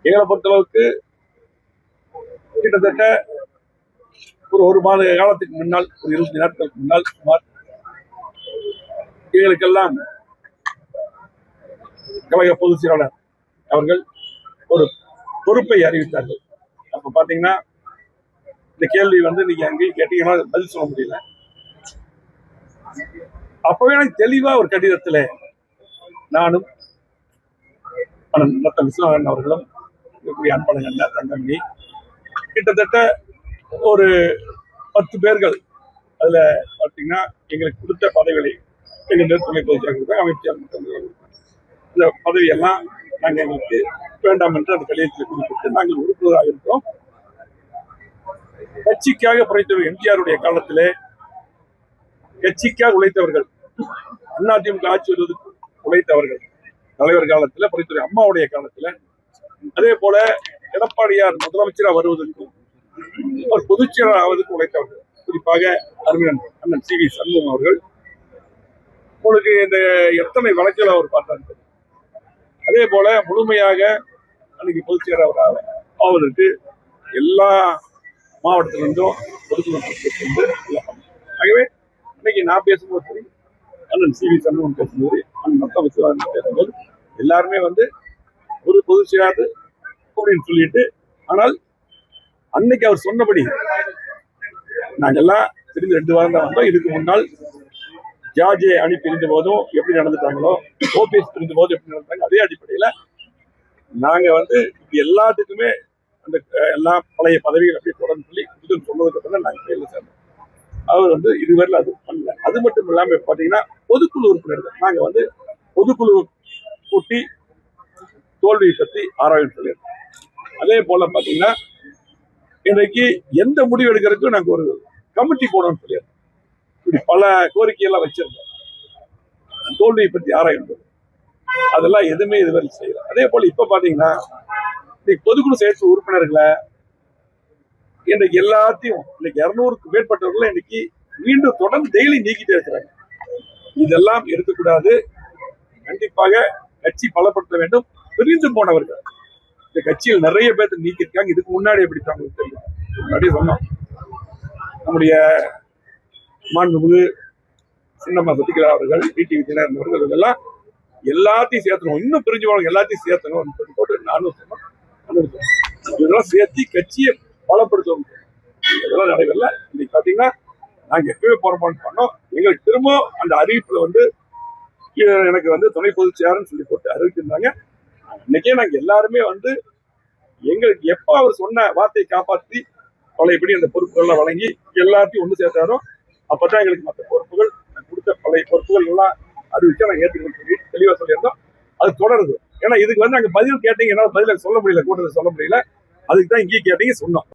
எங்களை பொறுத்தளவுக்கு கிட்டத்தட்ட ஒரு மாத காலத்துக்கு முன்னால், ஒரு 20 நாட்களுக்கு முன்னால் சுமார் எங்களுக்கெல்லாம் கழக பொதுச் செயலாளர் அவர்கள் ஒரு பொறுப்பை அறிவித்தார்கள். அப்ப பாத்தீங்கன்னா இந்த கேள்வி நீங்க அங்கேயும் கேட்டீங்கன்னா பதில் சொல்ல முடியல. அப்பவே எனக்கு தெளிவா ஒரு கடிதத்துல நானும் விஸ்வநாதன் அவர்களும் அன்பழகன் தங்கமணி கிட்டத்தட்ட ஒரு 10 பேர்கள் அதுல பாத்தீங்கன்னா எங்களுக்கு கொடுத்த பதவிகளை எங்க துணை பொதுச் செயலாளர் அமைச்சர் இந்த பதவியெல்லாம் நாங்கள் எங்களுக்கு வேண்டாம் என்று அந்த கடிதத்தில் குறிப்பிட்டு நாங்கள் உறுப்பினராக இருக்கிறோம். கட்சிக்காக புரைத்தவர் எம்ஜிஆருடைய காலத்திலே கட்சிக்காக உழைத்தவர்கள், அதிமுக ஆட்சி வருவதற்கு உழைத்தவர்கள் தலைவர் காலத்தில் புரைத்தவர் அம்மாவுடைய காலத்தில், அதே போல எடப்பாடியார் முதலமைச்சராக வருவதற்கும் ஒரு பொதுச் செயலாளர் ஆவதற்கு உழைத்தவர்கள், குறிப்பாக அண்ணன் சி வி சண்முகம் அவர்கள். உங்களுக்கு இந்த எத்தனை வழக்குகள் அவர் பார்த்தார்கள். அதே போல முழுமையாக அன்னைக்கு பொதுச் செயலாளர் ஆவதற்கு எல்லா மாவட்டத்திலிருந்தும் பொதுக்குழு. ஆகவே இன்னைக்கு நான் பேசும்போது சரி, அண்ணன் சி வி சண்முகம் பேசும்போது, மொத்தம் விசுவாசம் பேசும்போது எல்லாருமே ஒரு பொதுச் செயலாளர் அப்படின்னு சொல்லிட்டு, ஆனால் அன்னைக்கு அவர் சொன்னபடி நாங்கெல்லாம் பிரிந்து 2 வாரம் தான் வந்தோம். இதுக்கு முன்னால் ஜார்ஜ் அணி பிரிந்த போதும் எப்படி நடந்துட்டாங்களோ, ஓபிஎஸ் பிரிந்த போதும் எப்படி நடந்தாங்க, அதே அடிப்படையில் நாங்க எல்லாத்துக்குமே அந்த எல்லா பழைய பதவிகள் அப்படியே தொடர்ந்து சொல்லி சொன்னதுக்கு அப்புறம் நாங்கள் கையில் சேர்ந்தோம். அவர் இதுவரையில் அது பண்ணல. அது மட்டும் இல்லாம பாத்தீங்கன்னா பொதுக்குழு உறுப்பினர்கள் நாங்க பொதுக்குழு கூட்டி தோல்வியை பற்றி ஆராய்ச்சி சொல்லியிருக்கோம். அதே போல பாத்தீங்கன்னா இன்றைக்கு எந்த முடிவு எடுக்கிறதுக்கும் நாங்க ஒரு கமிட்டி போடணும்னு சொல்லியிருக்கோம். இப்படி பல கோரிக்கையெல்லாம் வச்சிருந்தோம். தோல்வியை பற்றி ஆராய்ந்து அதெல்லாம் எதுவுமே இதுவரை செய்யல. அதே போல இப்ப பாத்தீங்கன்னா பொதுக்குழு செயற்குழு உறுப்பினர்களை இன்றைக்கு எல்லாத்தையும் 200க்கு மேற்பட்டவர்களை இன்னைக்கு மீண்டும் தொடர்ந்து டெய்லி நீக்கிட்டே இருக்கிறாங்க. இதெல்லாம் இருக்கக்கூடாது. கண்டிப்பாக கட்சி பலப்படுத்த வேண்டும். பிரிந்து போனவர்கள் இந்த கட்சியில் நிறைய பேர் நீக்கிருக்காங்க. இதுக்கு முன்னாடி எப்படி தெரியும், முன்னாடியே சொன்னோம். நம்முடைய மாண்புமிகு சின்னம்மா சசிகலா அவர்கள், டிடிவி தினகரன் அவர்கள் இதெல்லாம் எல்லாத்தையும் சேர்த்தணும், இன்னும் பிரிஞ்சு போனவங்க எல்லாத்தையும் சேர்த்தணும் போட்டு நானும் சொன்னோம். இதெல்லாம் சேர்த்து கட்சியை பலப்படுத்தணும். இதெல்லாம் நடைபெறல. இன்னைக்கு பாத்தீங்கன்னா நாங்க எப்பவே போராட்டம் பண்ணோம். எங்களுக்கு திரும்ப அந்த அறிவிப்புல எனக்கு துணை பொதுச் செயலாளர்னு சொல்லி போட்டு அறிவிச்சிருந்தாங்க. இன்னைக்கே நாங்க எல்லாருமே எங்களுக்கு எப்ப அவர் சொன்ன வார்த்தையை காப்பாற்றி பழையபடி அந்த பொறுப்புகள்லாம் வழங்கி எல்லாத்தையும் ஒன்று சேர்த்தாரோ அப்பதான் எங்களுக்கு மற்ற பொறுப்புகள் கொடுத்த பழைய பொறுப்புகள் எல்லாம் அறிவிச்சா நாங்கள் ஏற்றுக்கணும் சொல்லி தெளிவா சொல்லியிருந்தோம். அது தொடருது. ஏன்னா இதுக்கு நாங்க பதில் கேட்டீங்க, என்னால பதில சொல்ல முடியல, கூட்டத்தில் சொல்ல முடியல. அதுக்கு தான் இங்கேயே கேட்டீங்க சொன்னோம்.